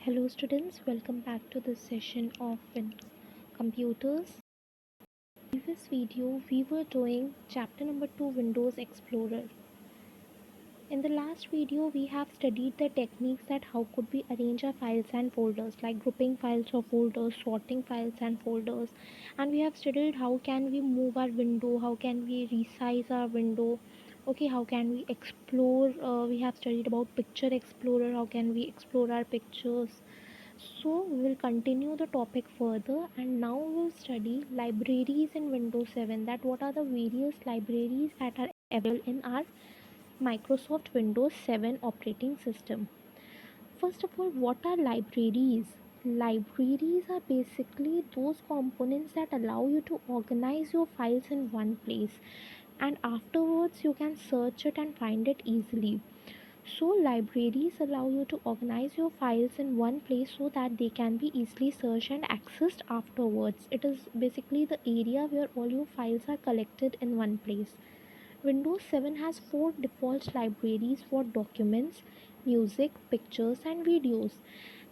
Hello students, welcome back to this session of computers. In this video, we were doing chapter number 2 Windows Explorer. In the last video, we have studied the techniques that how could we arrange our files and folders, like grouping files or folders, sorting files and folders, and we have studied how can we move our window, how can we resize our window, okay, how can we explore. We have studied about picture explorer, how can we explore our pictures. So we will continue the topic further, and now we'll study libraries in Windows 7, that what are the various libraries that are available in our Microsoft Windows 7 operating system. First of all, what are libraries? Libraries are basically those components that allow you to organize your files in one place, and afterwards you can search it and find it easily. So libraries allow you to organize your files in one place so that they can be easily searched and accessed afterwards. It is basically the area where all your files are collected in one place. Windows 7 has 4 default libraries for documents, music, pictures and videos.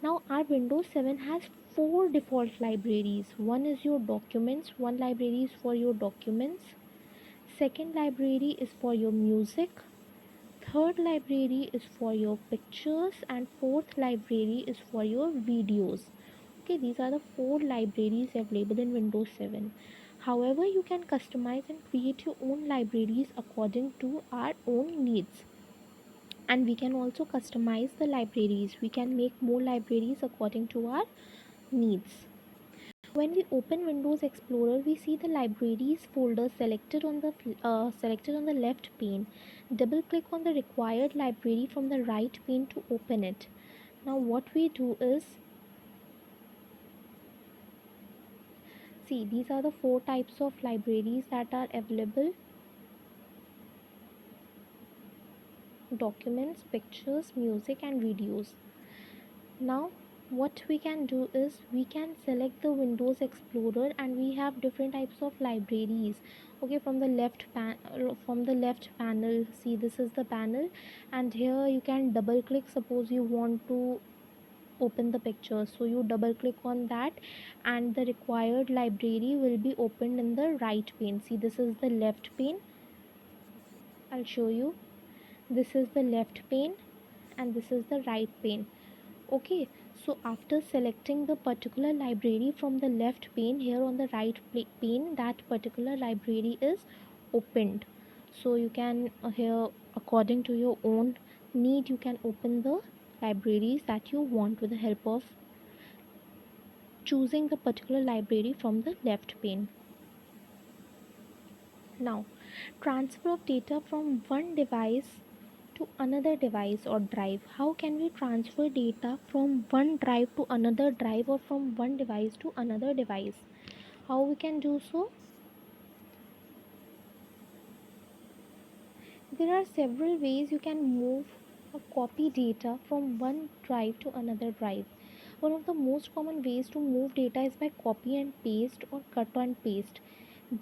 Now our Windows 7 has 4 default libraries. One is your documents, one library is for your documents. Second library is for your music. Third library is for your pictures, and fourth library is for your videos. Okay, these are the 4 libraries available in Windows 7. However, you can customize and create your own libraries according to our own needs. And we can also customize the libraries. We can make more libraries according to our needs. When we open Windows Explorer, we see the libraries folder selected on the left pane. Double click on the required library from the right pane to open it. Now what we do is, see, these are the 4 types of libraries that are available: documents, pictures, music and videos. Now what we can do is we can select the Windows Explorer, and we have different types of libraries. Okay, from the left panel, see, this is the panel, and here you can double click. Suppose you want to open the picture, so you double click on that, and the required library will be opened in the right pane. See, this is the left pane. I'll show you. This is the left pane and this is the right pane. Okay, so after selecting the particular library from the left pane, here on the right pane, that particular library is opened. So you can here, according to your own need, you can open the libraries that you want with the help of choosing the particular library from the left pane. Now, transfer of data from one device to another device or drive. How can we transfer data from one drive to another drive, or from one device to another device? How we can do so? There are several ways you can move or copy data from one drive to another drive. One of the most common ways to move data is by copy and paste or cut and paste.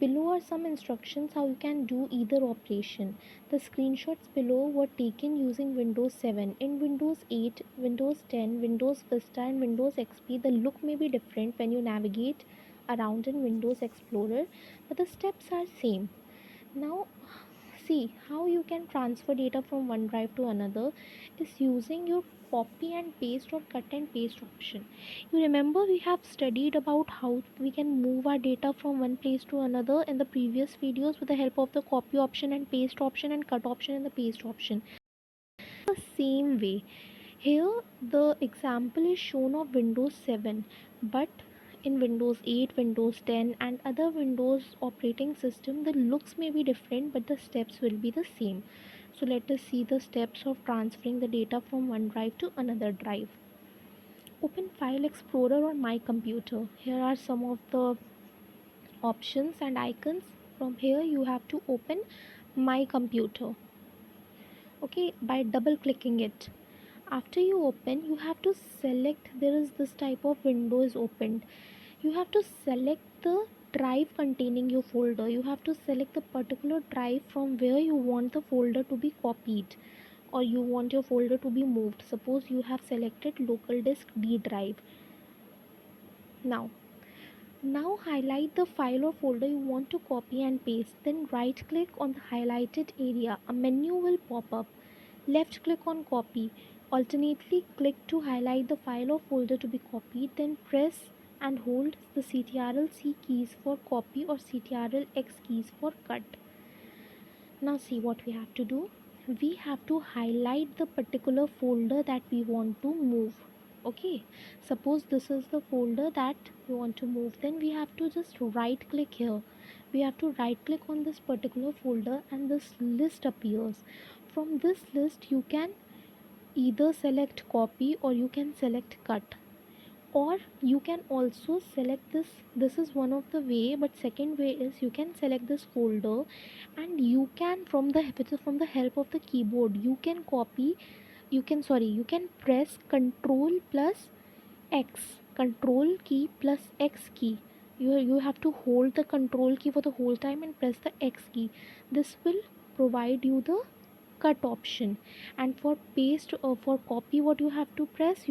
Below are some instructions how you can do either operation. The screenshots below were taken using Windows 7. In Windows 8, Windows 10, Windows Vista and Windows XP, the look may be different when you navigate around in Windows Explorer, but the steps are same. Now see, how you can transfer data from one drive to another is using your copy and paste or cut and paste option. You remember we have studied about how we can move our data from one place to another in the previous videos with the help of the copy option and paste option and cut option and the paste option. The same way, here the example is shown of Windows 7, but in Windows 8, Windows 10 and other Windows operating system, the looks may be different but the steps will be the same. So let us see the steps of transferring the data from one drive to another drive. Open File Explorer on my computer. Here are some of the options and icons. From here you have to open my computer. Okay, by double clicking it. After you open, you have to select, there is this type of window is opened. You have to select the drive containing your folder. You have to select the particular drive from where you want the folder to be copied. or you want your folder to be moved. Suppose you have selected local disk D drive. Now highlight the file or folder you want to copy and paste. Then right click on the highlighted area. A menu will pop up. Left click on copy. Alternately click to highlight the file or folder to be copied. Then press and hold the Ctrl C keys for copy or Ctrl X keys for cut. Now see what we have to do. We have to highlight the particular folder that we want to move. Okay, suppose this is the folder that we want to move. Then we have to just right click here. We have to right click on this particular folder and this list appears. From this list you can either select copy or you can select cut, or you can also select this is one of the way, but second way is you can select this folder and you can from the help of the keyboard you can copy, you can press control key plus X key. You have to hold the control key for the whole time and press the X key. This will provide you the cut option. And for paste or for copy, what you have to press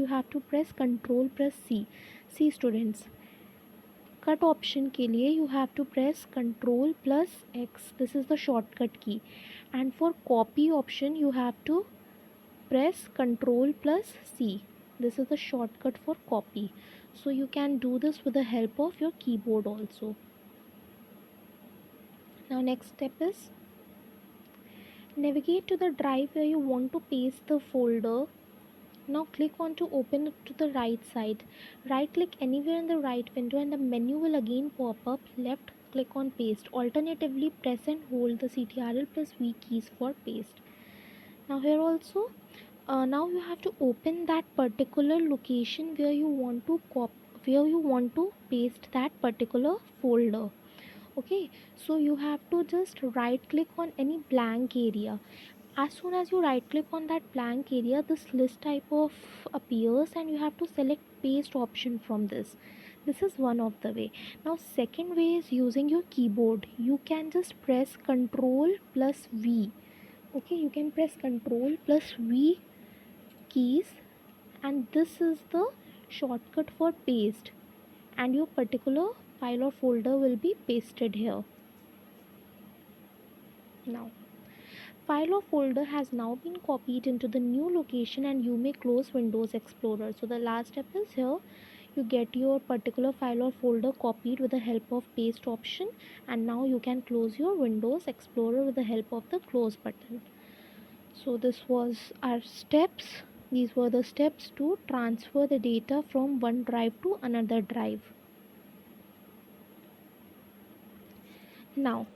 control plus C. See students, cut option के लिए you have to press control plus X. This is the shortcut key. And for copy option you have to press control plus C. This is the shortcut for copy. So you can do this with the help of your keyboard also. Now next step is navigate to the drive where you want to paste the folder. Now click on to open it to the right side. Right click anywhere in the right window and the menu will again pop up. Left click on paste. Alternatively press and hold the Ctrl plus V keys for paste. Now here also now you have to open that particular location where you want to paste that particular folder. Okay, so you have to just right click on any blank area. As soon as you right click on that blank area, this list type of appears and you have to select paste option from this is one of the way. Now second way is using your keyboard. You can just press control plus V. Okay, you can press control plus V keys and this is the shortcut for paste, and your particular file or folder will be pasted here. Now file or folder has now been copied into the new location and you may close Windows Explorer. So the last step is here. You get your particular file or folder copied with the help of paste option, and now you can close your Windows Explorer with the help of the close button. So this was our steps. These were the steps to transfer the data from one drive to another drive. Now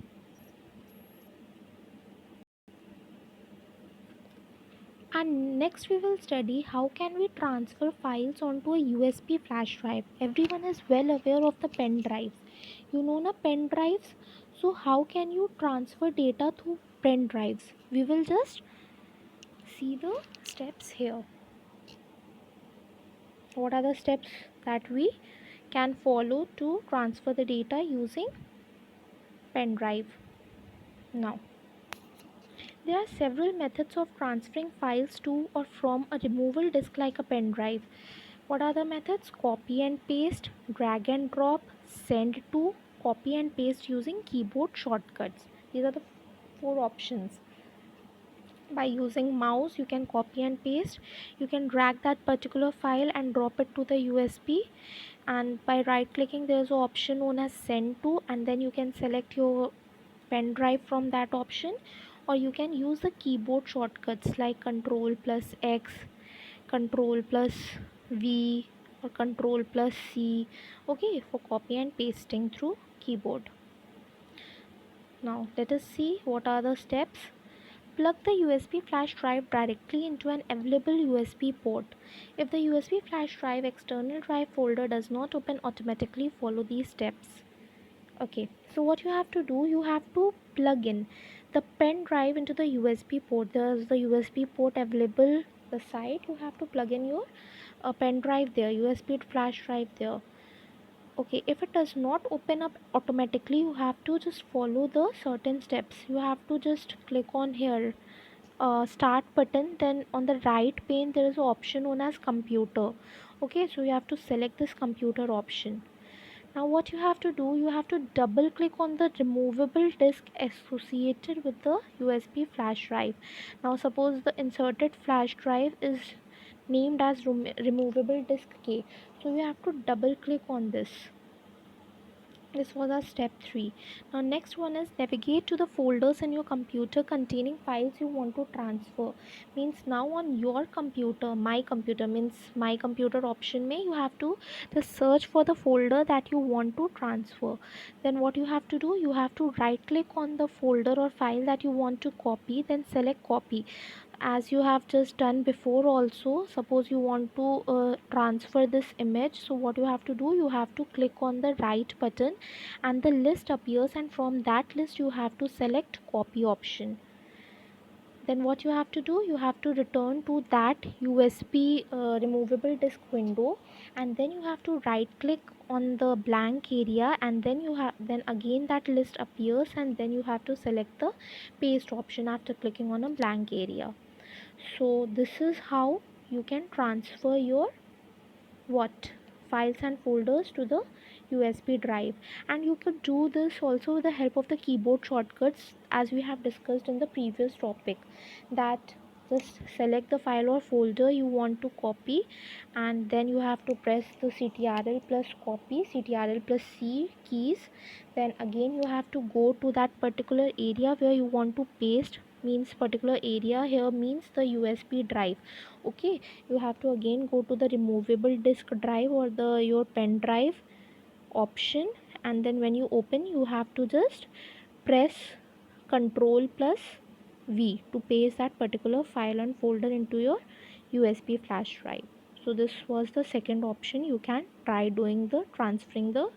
and next we will study how can we transfer files onto a USB flash drive. Everyone is well aware of the pen drives. You know na pen drives. So how can you transfer data through pen drives? We will just see the steps here. What are the steps that we can follow to transfer the data using pen drive? Now there are several methods of transferring files to or from a removable disk like a pen drive. What are the methods? Copy and paste, drag and drop, send to, copy and paste using keyboard shortcuts. These are the four options. By using mouse you can copy and paste. You can drag that particular file and drop it to the USB, and by right clicking there is an option known as send to, and then you can select your pen drive from that option, or you can use the keyboard shortcuts like control plus X, control plus V, or control plus C, okay, for copy and pasting through keyboard. Now let us see what are the steps. Plug the USB flash drive directly into an available USB port. If the USB flash drive external drive folder does not open automatically, follow these steps. Okay, so what you have to do, you have to plug in the pen drive into the USB port. There is the USB port available beside. You have to plug in your pen drive there, USB flash drive there. Okay, if it does not open up automatically, you have to just follow the certain steps. You have to just click on here start button, then on the right pane there is an option known as computer. Okay, so you have to select this computer option. Now what you have to do, you have to double click on the removable disk associated with the USB flash drive. Now suppose the inserted flash drive is named as removable disk K, so you have to double click on this. This was our step 3. Now next one is navigate to the folders in your computer containing files you want to transfer. Means now on your computer, my computer means my computer option may you have to just search for the folder that you want to transfer. Then what you have to do, you have to right click on the folder or file that you want to copy, then select copy. As you have just done before also, suppose you want to transfer this image, so what you have to do, you have to click on the right button and the list appears, and from that list you have to select copy option. Then what you have to do, you have to return to that USB removable disk window, and then you have to right click on the blank area, and then you have, then again that list appears, and then you have to select the paste option after clicking on a blank area. So this is how you can transfer your what files and folders to the USB drive. And you could do this also with the help of the keyboard shortcuts, as we have discussed in the previous topic, that just select the file or folder you want to copy, and then you have to press the CTRL plus copy, CTRL plus C keys. Then again you have to go to that particular area where you want to paste, means particular area here means the USB drive. Okay, you have to again go to the removable disk drive or the your pen drive option, and then when you open you have to just press Ctrl plus V to paste that particular file and folder into your USB flash drive. So this was the second option. You can try doing the transferring the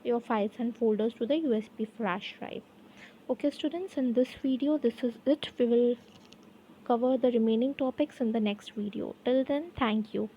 your files and folders to the USB flash drive. Okay students, in this video this is it. We will cover the remaining topics in the next video. Till then, thank you.